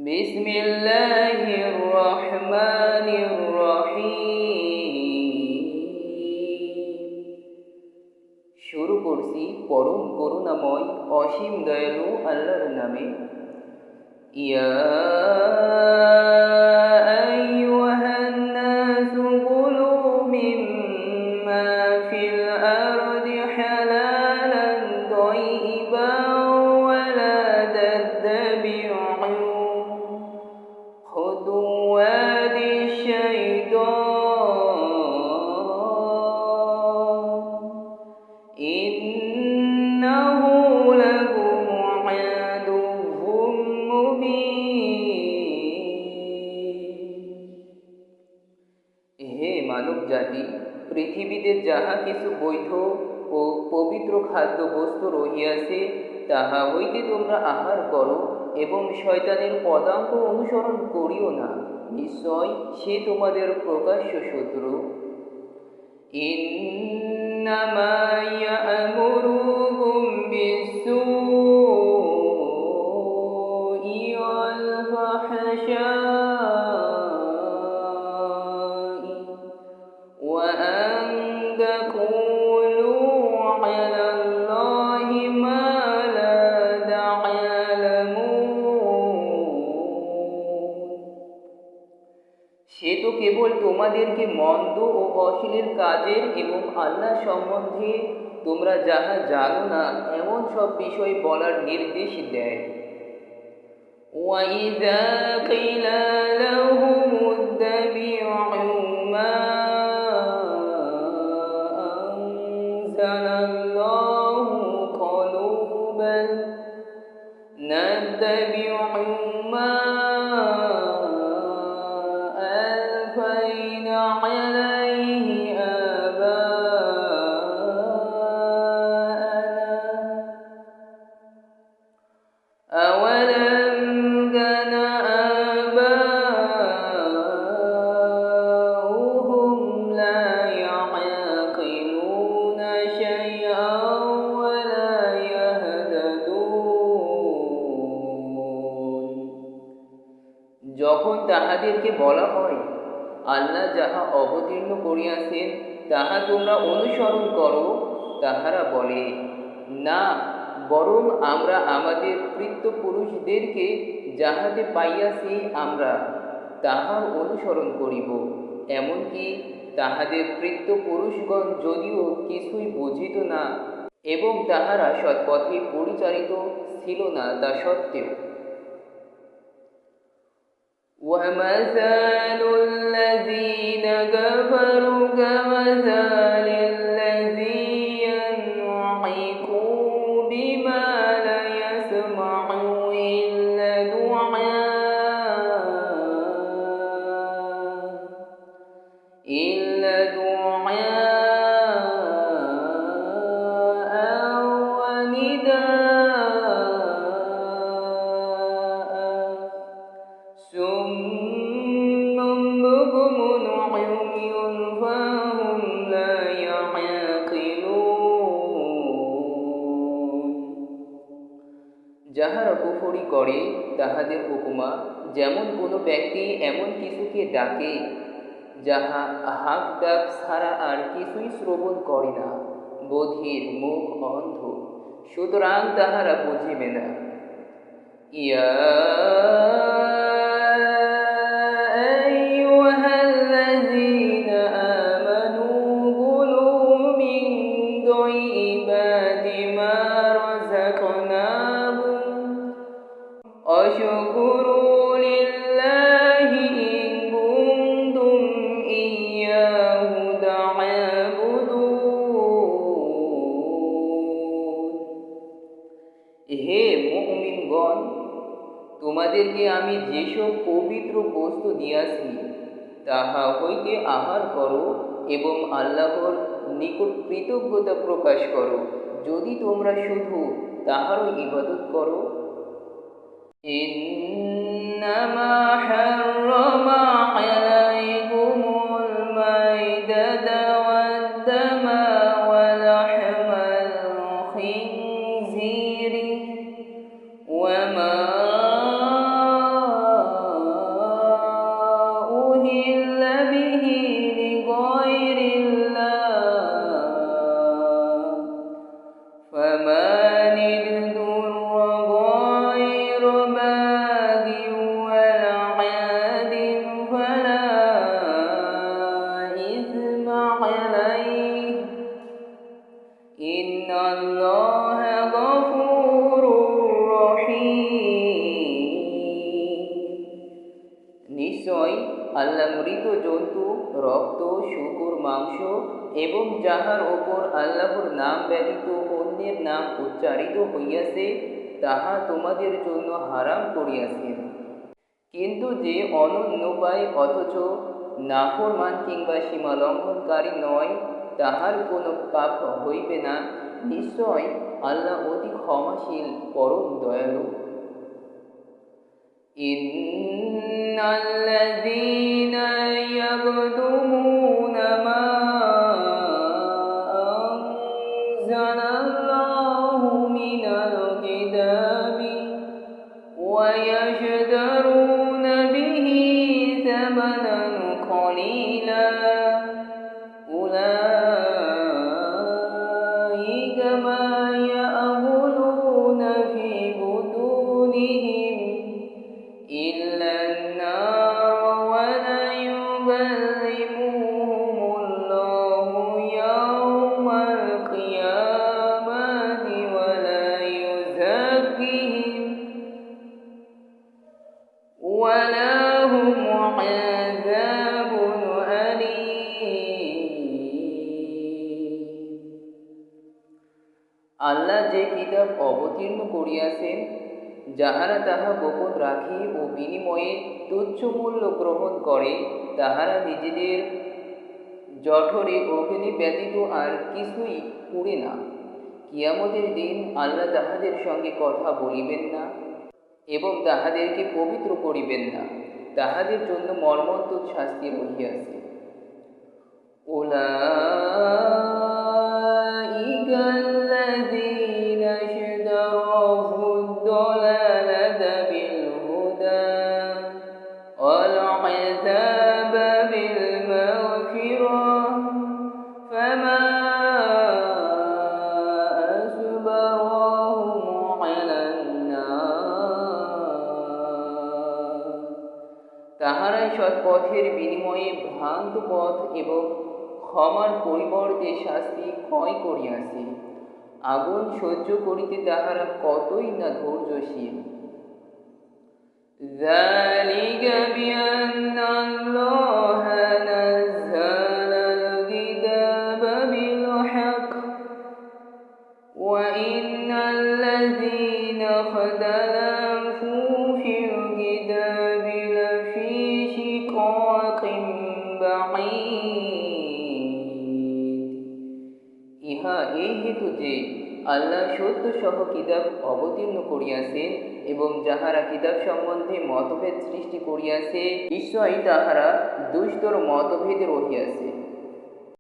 বিসমিল্লাহির রহমানির রহিম। শুরু করছি পরম করুণাময় অসীম দয়ালু আল্লাহর নামে। ইয়া আইয়ুহান নাসু কুলু মিম্মা ফিল আরদি হালালান তাইয়িবান ওয়া লা তাত্তাবি'উ خطوات الشيطان إنه لكم عدو مبين। হে মানব জাতি, পৃথিবীতে যাহা কিছু বৈধ ও পবিত্র খাদ্য বস্তু রহিয়াছে তাহা হইতে তোমরা আহার করো এবং শয়তানের পদাঙ্ক অনুসরণ করিও না, নিশ্চয় সে তোমাদের প্রকাশ্য শত্রু। ইন্নামা ইয়া'মুরুকুম বিস-সুই ওয়াল ফাহশাই ওয়া আন তাকুলু আলা আল্লাহি মা লা সে তো কেবল তোমাদেরকে মন্দ ও অশ্লীল কাজের এবং আল্লাহ সম্বন্ধে তোমরা যাহা জানো না এমন সব বিষয় বলার নির্দেশ দেয়। وَإِذَا قِيلَ لَهُمُ اتَّبِعُوا مَا أَنزَلَ اللَّهُ قَالُوا بَلْ نَتَّبِعُ مَا أَلْفَيْنَا عَلَيْهِ آبَاءَنَا أَوَلَمْ كَانَ آبَاؤُهُمْ لَا يَعْقِلُونَ شَيْئًا وَلَا يَهْتَدُونَ। যখন তাহাদেরকে বলা হয়, আল্লাহ যাহা অবতীর্ণ করিয়াছেন তাহা তোমরা অনুসরণ করো, তাহারা বলে, না, বরং আমরা আমাদের পিতৃপুরুষদেরকে যাহাতে পাইয়াছি আমরা তাহার অনুসরণ করিব। এমনকি তাহাদের পিতৃপুরুষগণ যদিও কিছুই বুঝিত না এবং তাহারা সৎপথে পরিচালিত ছিল না তা সত্ত্বেও। وَمَثَلُ الَّذِينَ كَفَرُوا كَمَثَلِ الَّذِي يَنْعِقُ بِمَا لَا يَسْمَعُ إِلَّا دُعَاءً وَنِدَاءً صُمٌّ بُكْمٌ عُمْيٌ فَهُمْ لَا يَعْقِلُونَ। যাহারা কুফরি করে তাহাদের উপমা যেমন কোনো ব্যক্তি এমন কিছুকে ডাকে যাহা হাক ডাক ছাড়া আর কিছুই শ্রবণ করে না, বধির, মুখ অন্ধ, সুতরাং তাহারা বুঝিবে না। ইয়া আইয়ুহাল্লাযীনা আমানু কুলু মিন তাইয়্যিবাতি মা রাযাকনাকুম ওয়াশকুরু লিল্লাহি ইন কুনতুম ইয়্যাহু তা'বুদুন। হে মুমিনগণ, তোমাদেরকে আমি যেসব পবিত্র বস্তু দিয়াছি তাহা হইতে আহার করো এবং আল্লাহর নিকট কৃতজ্ঞতা প্রকাশ করো, যদি তোমরা শুধু তাহারই ইবাদত করো। ইন্নামা হাররামা আলাইকুমুল মাইদাতা ওয়াদ-দামা ওয়া লাহমাল খিনজিরি ওয়া মা নিশ্চয় আল্লাহ মৃত জন্তু, রক্ত, শুকুর মাংস এবং যাহার ওপর আল্লাহর নাম ব্যতীত অন্যের নাম উচ্চারিত হইয়াছে তাহা তোমাদের জন্য হারাম করিয়াছেন। কিন্তু যে অনন্য পায় অথচ নাফরমান কিংবা সীমালঙ্ঘনকারী নয়, তাহার কোনো পাপ হইবে না। নিশ্চয় আল্লাহ অতি ক্ষমাশীল, পরম দয়ালু। ইন্নাল্লাযীনা ইয়াকতুমুনা মা আনজালাল্লাহু মিনাল কিতাবি ওয়া ইয়াশতারুনা বিহি সামানান কলিলা উলাইকা মা ইয়াকুলুনা ফি বুতুনিহিম ইল্লান নার ওয়া লা ইউকাল্লিমুহুমুল্লাহু ইয়াওমাল কিয়ামাতি ওয়া লা ইউযাক্কিহিম ওয়া লাহুম আযাবুন আলীম। আল্লাহ যে কিতাব অবতীর্ণ করিয়াছেন, যাহারা তাহা গোপন রাখে ও বিনিময়ে তুচ্ছ মূল্য গ্রহণ করে, তাহারা নিজেদের জঠরে অগ্নি ব্যতীত আর কিছুই পুড়ে না। কিয়ামতের দিন আল্লাহ তাহাদের সঙ্গে কথা বলিবেন না এবং তাহাদেরকে পবিত্র করিবেন না। তাহাদের জন্য মর্মন্তুদ শাস্তি রহিয়াছে। উলাইকা আল্লাযীনা ইশতারাউদ দালালাতা বিল হুদা ওয়াল আযাবা বিল মাগফিরাহ ফামা আসবারহুম আলান নার। তাহারাই সৎপথের বিনিময়ে ভ্রান্ত পথ এবং ক্ষমার পরিবর্তে শাস্তি ক্ষয় করিয়াছে। আগুন সহ্য করিতে তাহারা কতই না ধৈর্যশীল। যালিকা বিআন্নাল্লাহা নাযালাল কিতাবা বিল হক ওয়া ইন্নাল্লাযীনা ইখতালাফু ফিল কিতাবি লাফি শিকাকিন বাঈদ। ইহা এই হেতু যে আল্লাহ সত্য সহ কিতাব অবতীর্ণ করিয়াছেন এবং যাহারা কিতাব সম্বন্ধে মতভেদ সৃষ্টি করিয়াছে, নিশ্চয়ই তাহারা দুষ্টর মতভেদে রহিয়াছে।